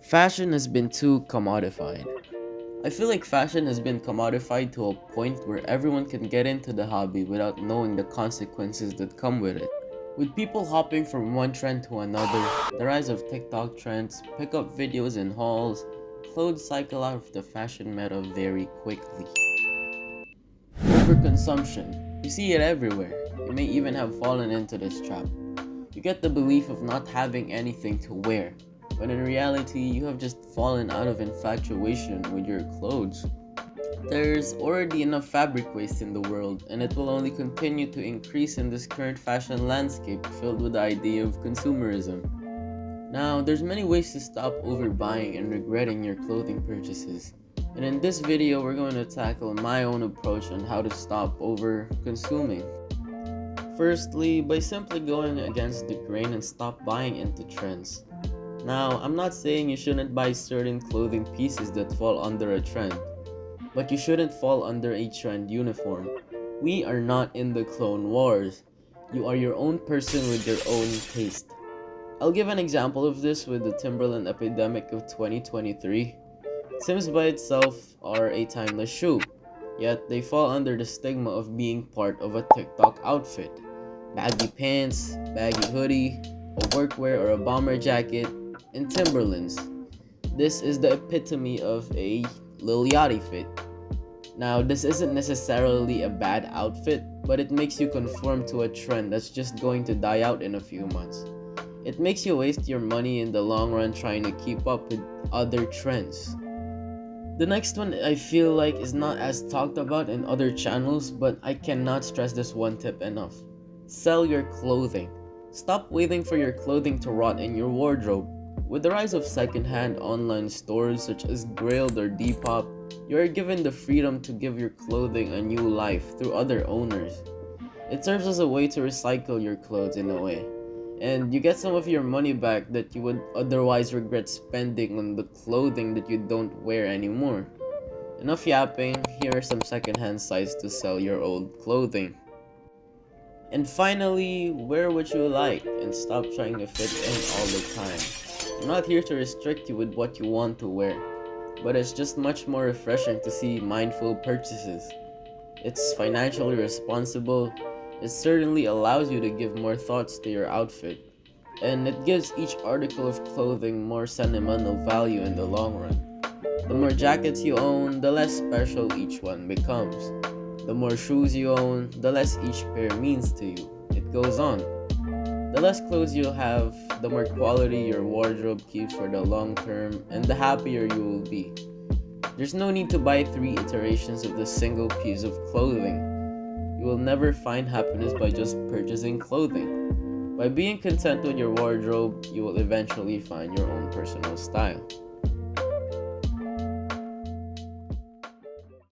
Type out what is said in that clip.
Fashion has been too commodified. I feel like fashion has been commodified to a point where everyone can get into the hobby without knowing the consequences that come with it. With people hopping from one trend to another, the rise of TikTok trends, pickup videos and hauls, clothes cycle out of the fashion meta very quickly. Overconsumption. You see it everywhere. You may even have fallen into this trap. You get the belief of not having anything to wear, when in reality, you have just fallen out of infatuation with your clothes. There's already enough fabric waste in the world, and it will only continue to increase in this current fashion landscape filled with the idea of consumerism. Now, there's many ways to stop overbuying and regretting your clothing purchases. And in this video, we're going to tackle my own approach on how to stop over-consuming. Firstly, by simply going against the grain and stop buying into trends. Now, I'm not saying you shouldn't buy certain clothing pieces that fall under a trend, but you shouldn't fall under a trend uniform. We are not in the Clone Wars. You are your own person with your own taste. I'll give an example of this with the Timberland epidemic of 2023. Timbs by itself are a timeless shoe, yet they fall under the stigma of being part of a TikTok outfit. Baggy pants, baggy hoodie, a workwear or a bomber jacket, and Timberlands. This is the epitome of a Lil Yachty fit. Now, this isn't necessarily a bad outfit, but it makes you conform to a trend that's just going to die out in a few months. It makes you waste your money in the long run trying to keep up with other trends. The next one I feel like is not as talked about in other channels, but I cannot stress this one tip enough. Sell your clothing. Stop waiting for your clothing to rot in your wardrobe. With the rise of secondhand online stores such as Grailed or Depop, you are given the freedom to give your clothing a new life through other owners. It serves as a way to recycle your clothes in a way, and you get some of your money back that you would otherwise regret spending on the clothing that you don't wear anymore. Enough yapping, here are some secondhand sites to sell your old clothing. And finally, wear what you like and stop trying to fit in all the time. I'm not here to restrict you with what you want to wear, but it's just much more refreshing to see mindful purchases. It's financially responsible, it certainly allows you to give more thoughts to your outfit, and it gives each article of clothing more sentimental value in the long run. The more jackets you own, the less special each one becomes. The more shoes you own, the less each pair means to you. It goes on. The less clothes you have, the more quality your wardrobe keeps for the long term, and the happier you will be. There's no need to buy 3 iterations of the single piece of clothing. You will never find happiness by just purchasing clothing. By being content with your wardrobe, you will eventually find your own personal style.